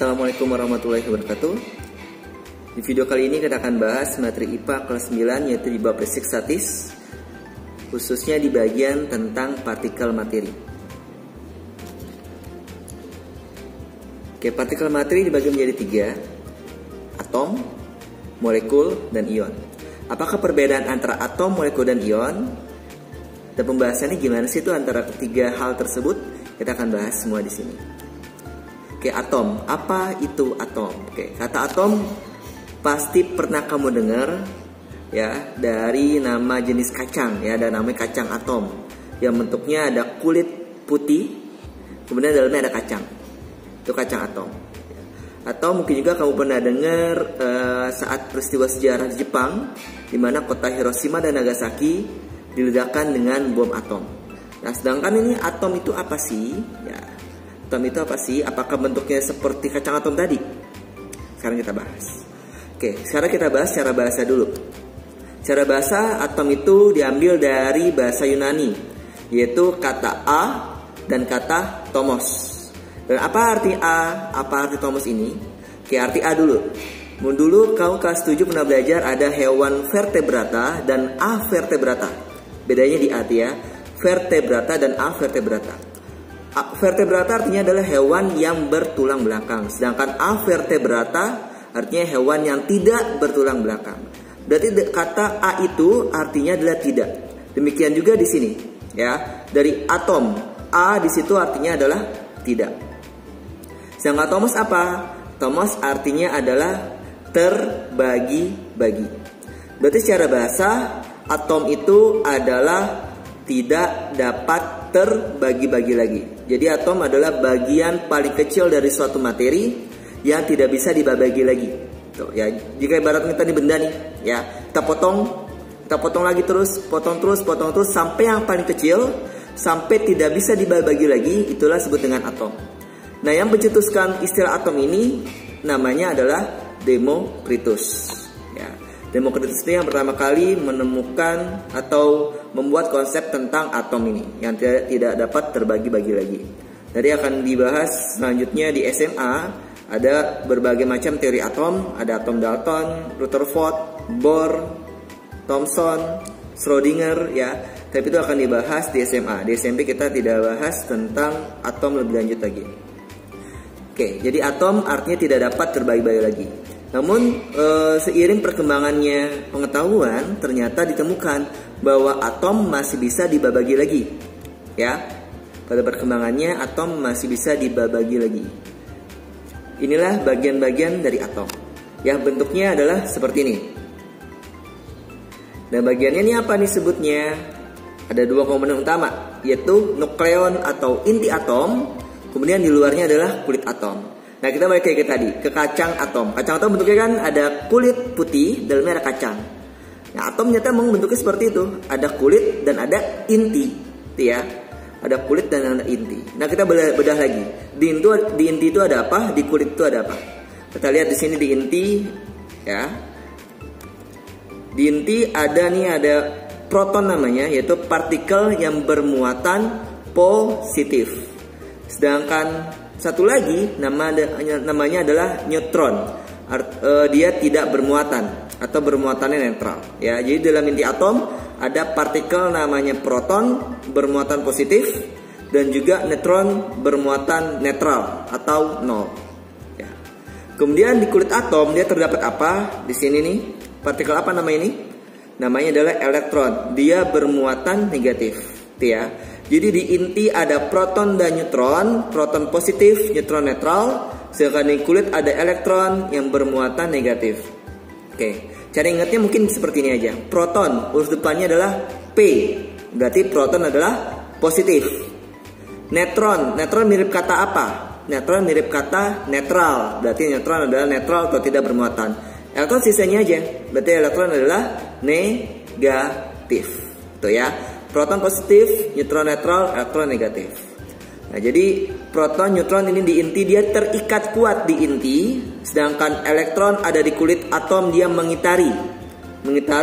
Assalamualaikum warahmatullahi wabarakatuh. Di video kali ini kita akan bahas materi IPA kelas 9 yaitu di bab basic statis, khususnya di bagian tentang partikel materi. Oke, partikel materi dibagi menjadi 3: atom, molekul, dan ion. Apakah perbedaan antara atom, molekul, dan ion? Dan pembahasannya gimana sih itu antara ketiga hal tersebut? Kita akan bahas semua di sini. Oke, atom. Apa itu atom? Oke, kata atom pasti pernah kamu dengar ya dari nama jenis kacang ya, ada namanya kacang atom. Yang bentuknya ada kulit putih, kemudian dalamnya ada kacang. Itu kacang atom. Atau mungkin juga kamu pernah dengar saat peristiwa sejarah di Jepang, di mana kota Hiroshima dan Nagasaki diledakkan dengan bom atom. Nah, sedangkan ini atom itu apa sih? Ya, atom itu apa sih? Apakah bentuknya seperti kacang atom tadi? Sekarang kita bahas. Oke, sekarang kita bahas cara bahasa dulu. Cara bahasa atom itu diambil dari bahasa Yunani, yaitu kata a dan kata tomos. Dan apa arti a? Apa arti tomos ini? Oke, arti a dulu. Dulu kamu kelas 7 pernah belajar ada hewan vertebrata dan avertebrata. Bedanya di arti ya, vertebrata dan avertebrata. Vertebrata artinya adalah hewan yang bertulang belakang, sedangkan avertebrata artinya hewan yang tidak bertulang belakang. Berarti kata a itu artinya adalah tidak. Demikian juga di sini, ya. Dari atom, a di situ artinya adalah tidak. Sedangkan tomos apa? Tomos artinya adalah terbagi-bagi. Berarti secara bahasa atom itu adalah tidak dapat terbagi-bagi lagi. Jadi atom adalah bagian paling kecil dari suatu materi yang tidak bisa dibagi lagi. Tuh, ya, jika ibarat kita di benda nih, ya, kita potong lagi potong terus sampai yang paling kecil, sampai tidak bisa dibagi lagi, itulah disebut dengan atom. Nah, yang mencetuskan istilah atom ini namanya adalah Demokritus. Demokritus ini yang pertama kali menemukan atau membuat konsep tentang atom ini yang tidak dapat terbagi-bagi lagi. Jadi akan dibahas selanjutnya di SMA, ada berbagai macam teori atom, ada atom Dalton, Rutherford, Bohr, Thomson, Schrödinger ya. Tapi itu akan dibahas di SMA. Di SMP kita tidak bahas tentang atom lebih lanjut lagi. Oke, jadi atom artinya tidak dapat terbagi-bagi lagi. Namun seiring perkembangannya pengetahuan ternyata ditemukan bahwa atom masih bisa dibagi lagi. Ya. Pada perkembangannya atom masih bisa dibagi lagi. Inilah bagian-bagian dari atom. Yang bentuknya adalah seperti ini. Dan bagiannya ini apa nih sebutnya? Ada dua komponen utama, yaitu nukleon atau inti atom, kemudian di luarnya adalah kulit atom. Nah, kita balik ke tadi, ke kacang atom. Kacang atom bentuknya kan ada kulit putih, dalamnya ada kacang. Nah, atom ternyata memang bentuknya seperti itu. Ada kulit dan ada inti. Itu ya. Ada kulit dan ada inti. Nah, kita bedah lagi. Di inti itu ada apa? Di kulit itu ada apa? Kita lihat di sini di inti ya. Di inti ada proton namanya, yaitu partikel yang bermuatan positif. Sedangkan satu lagi namanya adalah neutron. Dia tidak bermuatan atau bermuatannya netral. Ya, jadi dalam inti atom ada partikel namanya proton bermuatan positif dan juga neutron bermuatan netral atau nol. Ya. Kemudian di kulit atom dia terdapat apa? Di sini nih, partikel apa nama ini? Namanya adalah elektron. Dia bermuatan negatif. Ya. Jadi di inti ada proton dan neutron, proton positif, neutron netral. Sedangkan di kulit ada elektron yang bermuatan negatif. Oke, cara ingatnya mungkin seperti ini aja. Proton, huruf depannya adalah P, berarti proton adalah positif. Neutron mirip kata apa? Neutron mirip kata netral, berarti neutron adalah netral atau tidak bermuatan. Elektron sisanya aja, berarti elektron adalah negatif. Tuh ya. Proton positif, neutron netral, elektron negatif. Nah, jadi proton, neutron ini di inti dia terikat kuat di inti, sedangkan elektron ada di kulit atom, dia mengitari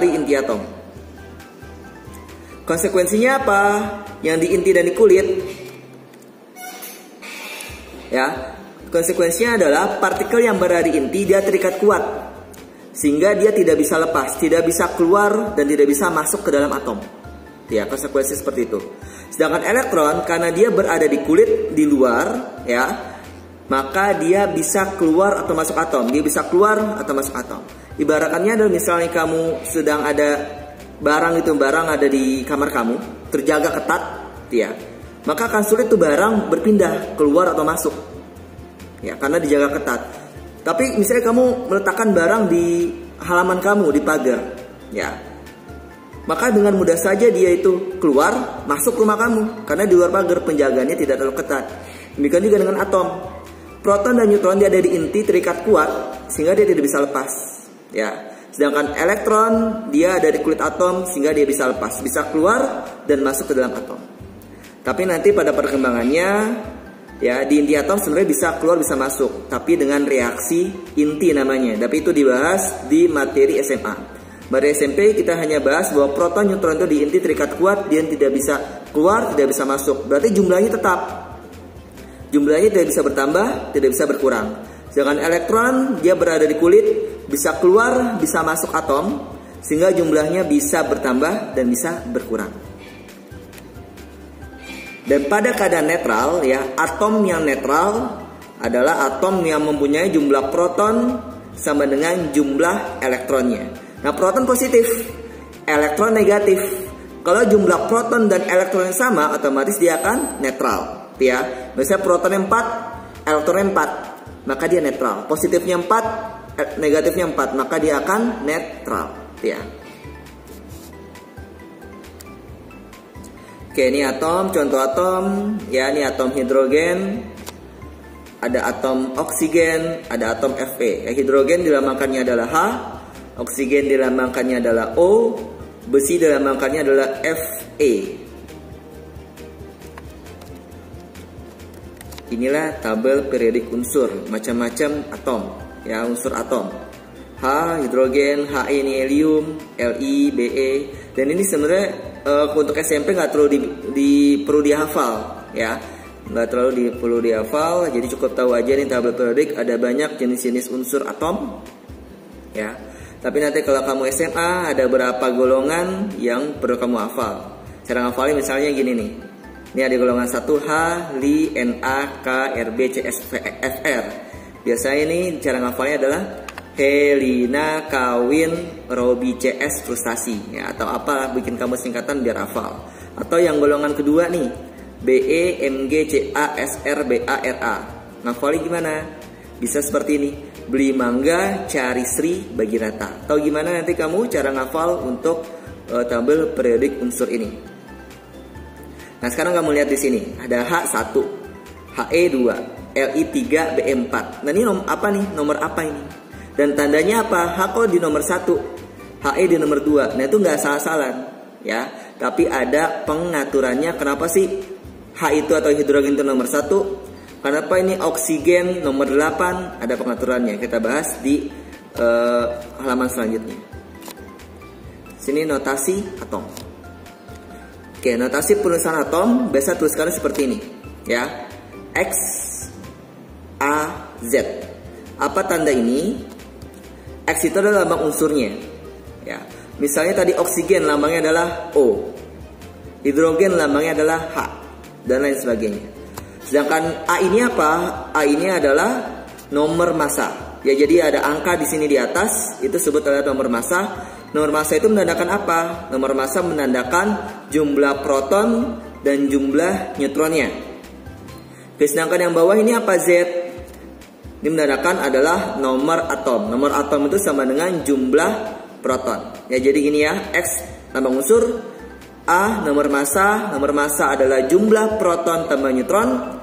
inti atom. Konsekuensinya apa? Yang di inti dan di kulit, ya, Konsekuensinya adalah partikel yang berada di inti dia terikat kuat, sehingga dia tidak bisa lepas, tidak bisa keluar, dan tidak bisa masuk ke dalam atom. Ya, konsekuensi seperti itu. Sedangkan elektron karena dia berada di kulit di luar, ya, maka dia bisa keluar atau masuk atom. Dia bisa keluar atau masuk atom. Ibaratnya adalah misalnya kamu sedang ada barang ada di kamar kamu, terjaga ketat, ya, maka akan sulit tuh barang berpindah keluar atau masuk, ya, karena dijaga ketat. Tapi misalnya kamu meletakkan barang di halaman kamu, di pagar, ya, maka dengan mudah saja dia itu keluar, masuk rumah kamu, karena di luar pagar penjagaannya tidak terlalu ketat. Demikian juga dengan atom. Proton dan neutron dia ada di inti terikat kuat, sehingga dia tidak bisa lepas, ya. Sedangkan elektron dia ada di kulit atom, sehingga dia bisa lepas, bisa keluar dan masuk ke dalam atom. Tapi nanti pada perkembangannya, ya, di inti atom sebenarnya bisa keluar bisa masuk, tapi dengan reaksi inti namanya. Tapi itu dibahas di materi SMA. Pada SMP kita hanya bahas bahwa proton neutron itu di inti terikat kuat, dia tidak bisa keluar, tidak bisa masuk. Berarti jumlahnya tetap. Jumlahnya tidak bisa bertambah, tidak bisa berkurang. Sedangkan elektron dia berada di kulit, bisa keluar, bisa masuk atom, sehingga jumlahnya bisa bertambah dan bisa berkurang. Dan pada keadaan netral, ya, atom yang netral adalah atom yang mempunyai jumlah proton sama dengan jumlah elektronnya. Nah, proton positif, elektron negatif. Kalau jumlah proton dan elektron yang sama, otomatis dia akan netral, ya. Misalnya protonnya 4, elektronnya 4, maka dia netral. Positifnya 4, negatifnya 4, maka dia akan netral, ya. Oke, ini atom, contoh atom, ya, ini atom hidrogen, ada atom oksigen, ada atom Fe. Ya, hidrogen dilambangkannya adalah H, oksigen dilambangkannya adalah O, besi dilambangkannya adalah Fe. Inilah tabel periodik unsur, macam-macam atom, ya, unsur atom. H hidrogen, He ini helium, Li, Be. Dan ini sebenarnya untuk SMP nggak terlalu perlu dihafal, ya, nggak terlalu perlu dihafal. Jadi cukup tahu aja nih tabel periodik ada banyak jenis-jenis unsur atom, ya. Tapi nanti kalau kamu SMA ada berapa golongan yang perlu kamu hafal. Cara ngafalnya misalnya gini nih. Ini ada golongan 1 H, Li, Na, K, Rb, Cs, Fr. Biasanya ini cara ngafalnya adalah Helina, kawin, Robi, CS, frustasi, ya, atau apa, bikin kamu singkatan biar hafal. Atau yang golongan kedua nih, Be, Mg, Ca, Sr, Ba, Ra. Ngafalnya gimana? Bisa seperti ini. Beli mangga, cari Sri, bagi rata. Tahu gimana nanti kamu cara ngafal untuk tabel periodik unsur ini? Nah, sekarang kamu lihat di sini ada H1, He2, Li3, Be4. Nah, ini apa nih? Nomor apa ini? Dan tandanya apa? H kok di nomor 1, He di nomor 2. Nah, itu nggak salah-salah, ya. Tapi ada pengaturannya. Kenapa sih H itu atau hidrogen itu nomor 1? Kenapa ini oksigen nomor 8? Ada pengaturannya. Kita bahas di halaman selanjutnya. Sini notasi atom. Oke, notasi penulisan atom biasa tuliskan seperti ini, ya. X, A, Z. Apa tanda ini? X itu adalah lambang unsurnya, ya. Misalnya tadi oksigen lambangnya adalah O, hidrogen lambangnya adalah H, dan lain sebagainya. Sedangkan A ini apa? A ini adalah nomor massa. Ya, jadi ada angka di sini di atas, itu sebut adalah nomor massa. Nomor massa itu menandakan apa? Nomor massa menandakan jumlah proton dan jumlah neutronnya. Sedangkan yang bawah ini apa? Z. Ini menandakan adalah nomor atom. Nomor atom itu sama dengan jumlah proton. Ya, jadi gini ya. X lambang unsur, A nomor massa adalah jumlah proton tambah neutron.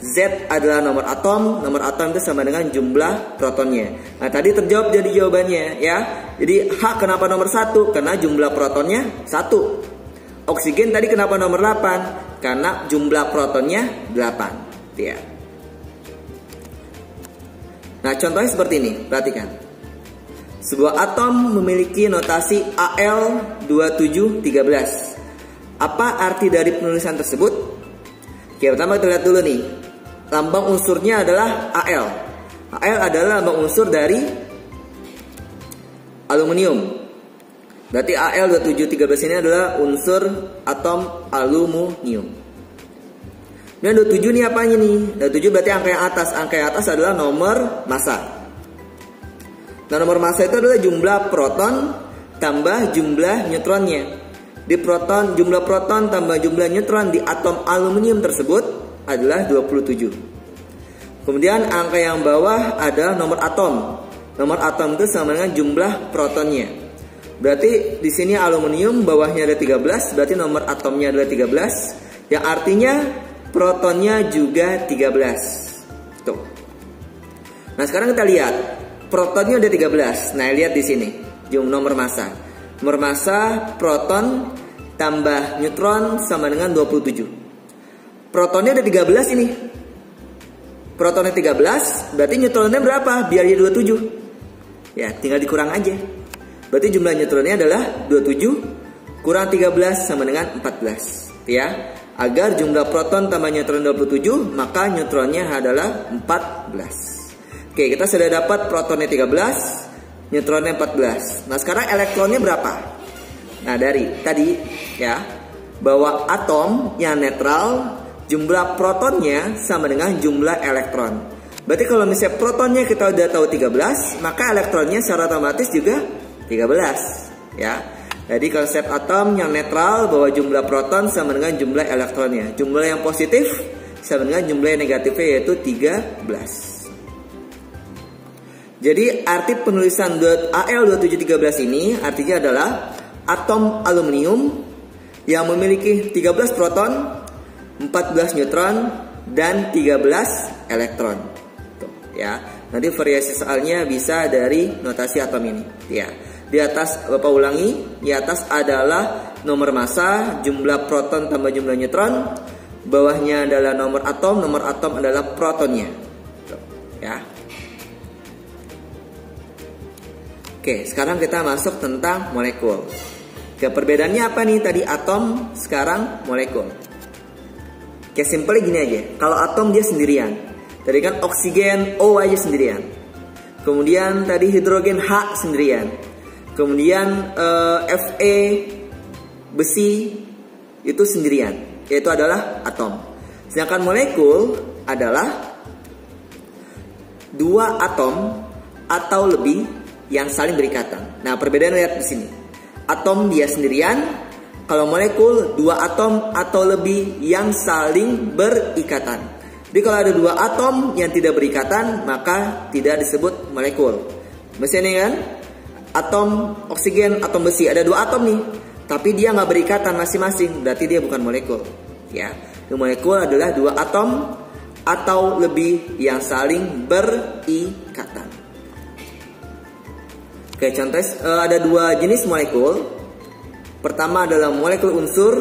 Z adalah nomor atom itu sama dengan jumlah protonnya. Nah, tadi terjawab jadi jawabannya, ya. Jadi H kenapa nomor 1? Karena jumlah protonnya 1. Oksigen tadi kenapa nomor 8? Karena jumlah protonnya 8, ya. Nah, contohnya seperti ini, perhatikan. Sebuah atom memiliki notasi Al2713. Apa arti dari penulisan tersebut? Oke, pertama kita lihat dulu nih. lambang unsurnya adalah Al. Al adalah lambang unsur dari aluminium. Berarti Al2713 ini adalah unsur atom aluminium. Dan 27 ini apanya nih? 27 berarti angka yang atas. Angka yang atas adalah nomor massa. Nah, nomor massa itu adalah jumlah proton tambah jumlah neutronnya. Di proton, jumlah proton tambah jumlah neutron di atom aluminium tersebut adalah 27. Kemudian angka yang bawah ada nomor atom. Nomor atom itu sama dengan jumlah protonnya. Berarti di sini aluminium bawahnya ada 13, berarti nomor atomnya adalah 13, yang artinya protonnya juga 13. Tuh. Nah, sekarang kita lihat protonnya udah 13. Nah, lihat di sini jumlah nomor massa. Nomor massa proton tambah neutron sama dengan 27. Protonnya ada 13 ini. Protonnya 13, berarti neutronnya berapa? Biar dia 27. Ya, tinggal dikurang aja. Berarti jumlah neutronnya adalah 27 kurang 13 sama dengan 14. Ya, agar jumlah proton tambah neutron 27, maka neutronnya adalah 14. Oke, kita sudah dapat protonnya 13, neutronnya 14. Nah, sekarang elektronnya berapa? Nah, dari tadi ya, bahwa atom yang netral jumlah protonnya sama dengan jumlah elektron. Berarti kalau misalnya protonnya kita udah tahu 13, maka elektronnya secara otomatis juga 13 ya. Jadi konsep atom yang netral bahwa jumlah proton sama dengan jumlah elektronnya. Jumlah yang positif sama dengan jumlah yang negatifnya, yaitu 13. Jadi arti penulisan Al2713 ini artinya adalah atom aluminium yang memiliki 13 proton, 14 neutron, dan 13 elektron. Tuh, ya. Nanti variasi soalnya bisa dari notasi atom ini. Ya. Di atas Bapak ulangi, di atas adalah nomor massa, jumlah proton tambah jumlah neutron. Bawahnya adalah nomor atom adalah protonnya. Tuh, ya. Oke, sekarang kita masuk tentang molekul. Oke, perbedaannya apa nih? Tadi atom, sekarang molekul. Oke, simpelnya gini aja. Kalau atom dia sendirian. Tadi kan oksigen O aja sendirian. Kemudian tadi hidrogen H sendirian. Kemudian Fe besi itu sendirian, yaitu adalah atom. Sedangkan molekul adalah dua atom atau lebih yang saling berikatan. Nah, perbedaan lihat di sini. Atom dia sendirian, kalau molekul dua atom atau lebih yang saling berikatan. Jadi kalau ada dua atom yang tidak berikatan, maka tidak disebut molekul. Misalnya kan, atom oksigen, atom besi, ada dua atom nih, tapi dia nggak berikatan masing-masing, berarti dia bukan molekul. Ya, molekul adalah dua atom atau lebih yang saling berikatan. Oke, contoh ada dua jenis molekul. Pertama adalah molekul unsur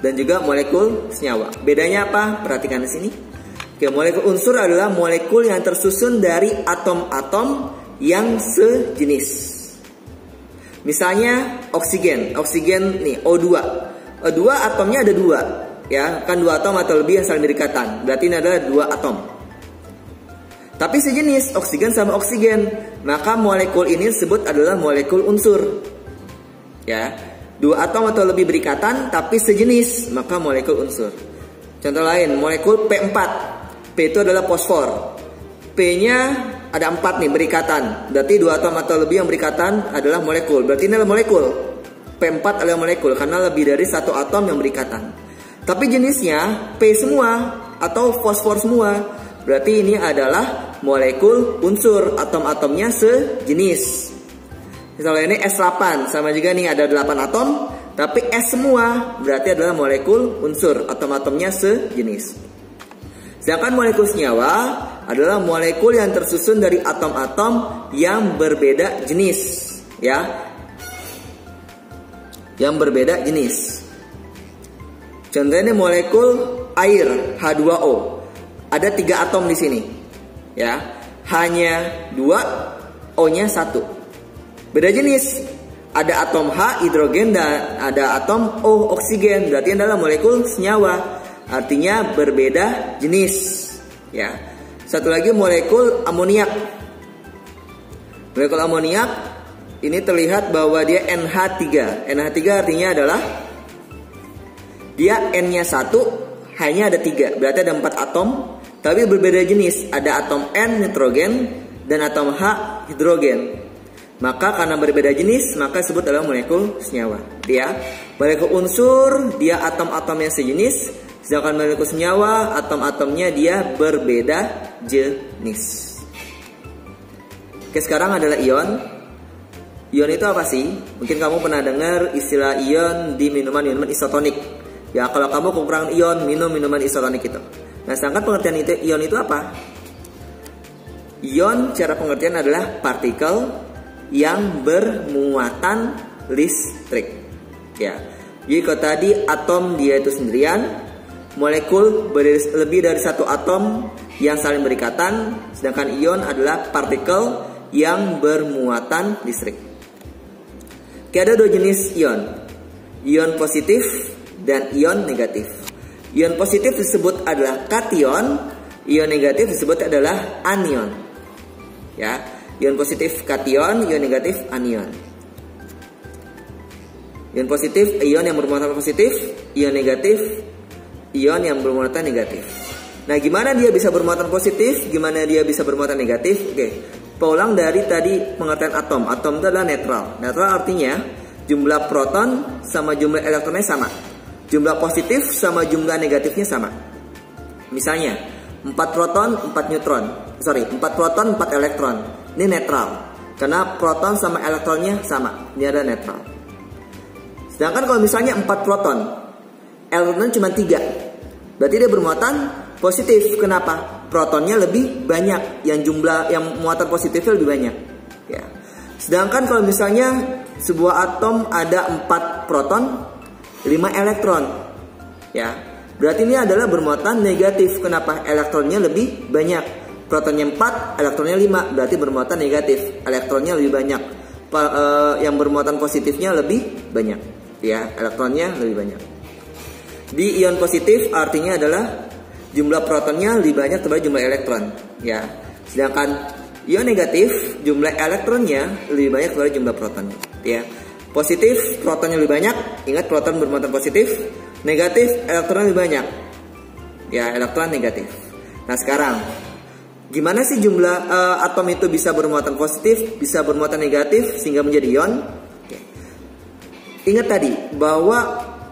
dan juga molekul senyawa. Bedanya apa? Perhatikan di sini. Oke, molekul unsur adalah molekul yang tersusun dari atom-atom yang sejenis. Misalnya oksigen. Oksigen nih O2. O2 atomnya ada dua, ya, kan dua atom atau lebih yang saling berikatan. Berarti ini adalah dua atom. Tapi sejenis oksigen sama oksigen, maka molekul ini disebut adalah molekul unsur. Ya, dua atom atau lebih berikatan tapi sejenis, maka molekul unsur. Contoh lain, molekul P4. P itu adalah fosfor. P-nya ada 4 nih berikatan. Berarti dua atom atau lebih yang berikatan adalah molekul. Berarti ini adalah molekul. P4 adalah molekul karena lebih dari satu atom yang berikatan. Tapi jenisnya P semua atau fosfor semua. Berarti ini adalah molekul unsur, atom-atomnya sejenis. Misalnya ini S8, sama juga nih ada 8 atom, tapi S semua, berarti adalah molekul unsur, atom-atomnya sejenis. Sedangkan molekul senyawa adalah molekul yang tersusun dari atom-atom yang berbeda jenis, ya. Yang berbeda jenis. Contohnya molekul air H2O. Ada 3 atom di sini, ya. Hanya 2, O-nya 1. Beda jenis. Ada atom H hidrogen dan ada atom O oksigen. Berarti adalah molekul senyawa. artinya berbeda jenis. Ya. Satu lagi molekul amoniak. Molekul amoniak ini terlihat bahwa dia NH3. NH3 artinya adalah dia N-nya 1, hanya ada 3. Berarti ada 4 atom, tapi berbeda jenis. Ada atom N nitrogen dan atom H hidrogen. Maka karena berbeda jenis, maka disebut adalah molekul senyawa. Ya. Molekul unsur dia atom-atomnya sejenis, sedangkan molekul senyawa atom-atomnya dia berbeda jenis. Oke, sekarang adalah ion. Ion itu apa sih? Mungkin kamu pernah dengar istilah ion di minuman-minuman isotonik. Ya, kalau kamu kekurangan ion, minum minuman isotonik itu. Nah, sedangkan pengertian itu ion itu apa? Ion cara pengertian adalah partikel yang bermuatan listrik. Ya. Jadi kalau tadi atom dia itu sendirian, molekul lebih dari satu atom yang saling berikatan, sedangkan ion adalah partikel yang bermuatan listrik. Oke, ada 2 jenis ion. Ion positif dan ion negatif. Ion positif disebut adalah kation, ion negatif disebut adalah anion. Ya, ion positif kation, ion negatif anion. Ion positif ion yang bermuatan positif, ion negatif ion yang bermuatan negatif. Nah, gimana dia bisa bermuatan positif, gimana dia bisa bermuatan negatif? Oke. Paulang dari tadi pengertian atom. Atom itu adalah netral. Netral artinya jumlah proton sama jumlah elektronnya sama. Jumlah positif sama jumlah negatifnya sama. Misalnya 4 proton, 4 neutron. 4 proton, 4 elektron. Ini netral. Karena proton sama elektronnya sama. Ini ada netral. Sedangkan kalau misalnya 4 proton, elektronnya cuma 3. Berarti dia bermuatan positif. Kenapa? Protonnya lebih banyak, yang muatan positifnya lebih banyak. Ya. Sedangkan kalau misalnya sebuah atom ada 4 proton, 5 elektron. Ya. Berarti ini adalah bermuatan negatif. Kenapa? Elektronnya lebih banyak. Protonnya 4, elektronnya 5, berarti bermuatan negatif. Elektronnya lebih banyak. Yang bermuatan positifnya lebih banyak. Ya, elektronnya lebih banyak. Di ion positif artinya adalah jumlah protonnya lebih banyak daripada jumlah elektron, ya. Sedangkan ion negatif, jumlah elektronnya lebih banyak daripada jumlah protonnya, ya. Positif, protonnya lebih banyak. Ingat, proton bermuatan positif. Negatif, elektron lebih banyak. Ya, elektron negatif. Nah, sekarang gimana sih jumlah atom itu bisa bermuatan positif, bisa bermuatan negatif sehingga menjadi ion? Oke. Ingat tadi bahwa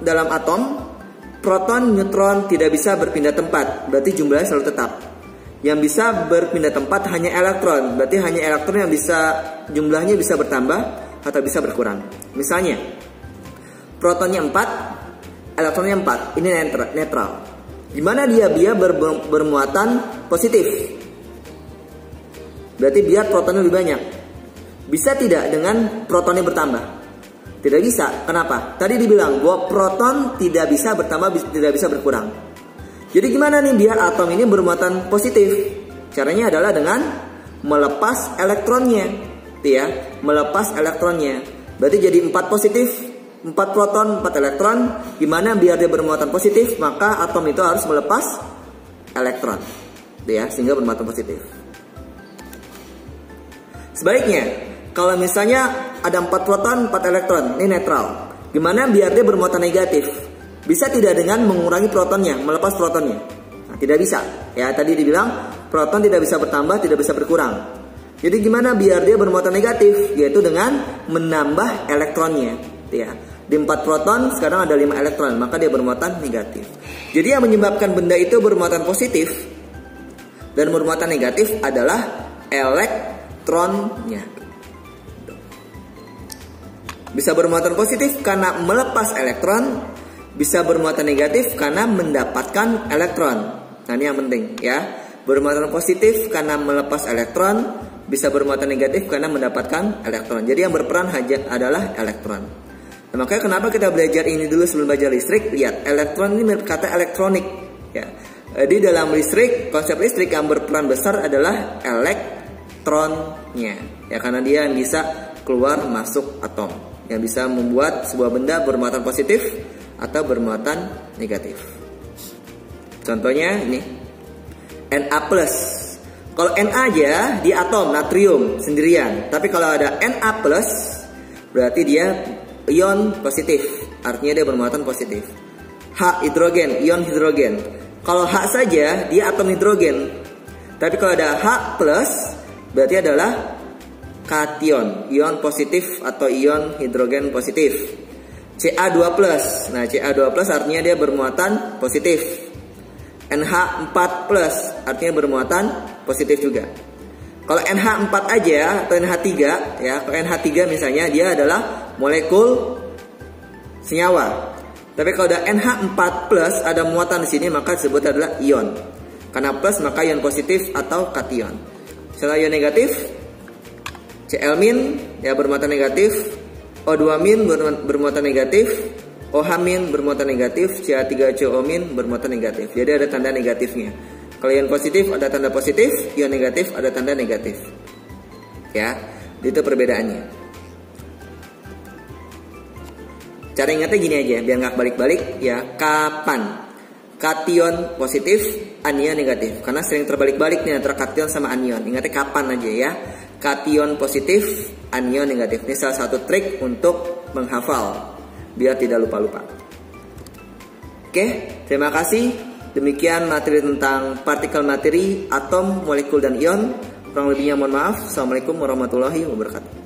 dalam atom proton, neutron tidak bisa berpindah tempat, berarti jumlahnya selalu tetap. Yang bisa berpindah tempat hanya elektron, berarti hanya elektron yang bisa jumlahnya bisa bertambah atau bisa berkurang. Misalnya, protonnya 4, elektronnya 4, ini netral. Gimana dia bermuatan positif? Berarti biar protonnya lebih banyak. Bisa tidak dengan protonnya bertambah? Tidak bisa. Kenapa? Tadi dibilang bahwa proton tidak bisa bertambah, tidak bisa berkurang. Jadi gimana nih biar atom ini bermuatan positif? Caranya adalah dengan melepas elektronnya, ya, melepas elektronnya. Berarti jadi 4 positif, 4 proton, 4 elektron. Gimana biar dia bermuatan positif? Maka atom itu harus melepas elektron, ya, sehingga bermuatan positif. Sebaliknya, kalau misalnya ada 4 proton, 4 elektron, ini netral. Gimana biar dia bermuatan negatif? Bisa tidak dengan mengurangi protonnya, melepas protonnya? Nah, tidak bisa. Ya, tadi dibilang proton tidak bisa bertambah, tidak bisa berkurang. Jadi gimana biar dia bermuatan negatif? Yaitu dengan menambah elektronnya. Ya. Di 4 proton sekarang ada 5 elektron, maka dia bermuatan negatif. Jadi yang menyebabkan benda itu bermuatan positif dan bermuatan negatif adalah elektronnya. Bisa bermuatan positif karena melepas elektron, bisa bermuatan negatif karena mendapatkan elektron. Nah, ini yang penting, ya. Bermuatan positif karena melepas elektron, bisa bermuatan negatif karena mendapatkan elektron. Jadi yang berperan adalah elektron. Nah, makanya kenapa kita belajar ini dulu sebelum belajar listrik? Lihat, elektron ini mirip kata elektronik, ya. Di dalam listrik, konsep listrik yang berperan besar adalah elektronnya, ya, karena dia yang bisa keluar masuk atom, yang bisa membuat sebuah benda bermuatan positif atau bermuatan negatif. Contohnya ini Na+. Kalau Na aja di atom natrium sendirian, tapi kalau ada Na+, berarti dia ion positif, artinya dia bermuatan positif. H hidrogen, ion hidrogen. Kalau H saja dia atom hidrogen, tapi kalau ada H+, berarti adalah kation, ion positif atau ion hidrogen positif. Ca2+, nah Ca2+ artinya dia bermuatan positif. NH4+ artinya bermuatan positif juga. Kalau NH4 aja atau NH3 ya, kalau NH3 misalnya dia adalah molekul senyawa. Tapi kalau ada NH4+ ada muatan di sini maka disebut adalah ion. Karena plus maka ion positif atau kation. Setelah ion negatif, Cl- ya bermuatan negatif, O2- bermuatan negatif, OH- bermuatan negatif, Ca3CO- bermuatan negatif. Jadi ada tanda negatifnya. Kalau ion positif ada tanda positif, ion negatif ada tanda negatif. Ya, itu perbedaannya. Cara ingatnya gini aja, biar nggak balik-balik ya. Kapan kation positif, anion negatif? Karena sering terbalik-balik nih antara kation sama anion. Ingatnya kapan aja ya. Kation positif, anion negatif. Ini salah satu trik untuk menghafal biar tidak lupa-lupa. Oke, terima kasih. Demikian materi tentang partikel materi, atom, molekul, dan ion. Kurang lebihnya mohon maaf. Assalamualaikum warahmatullahi wabarakatuh.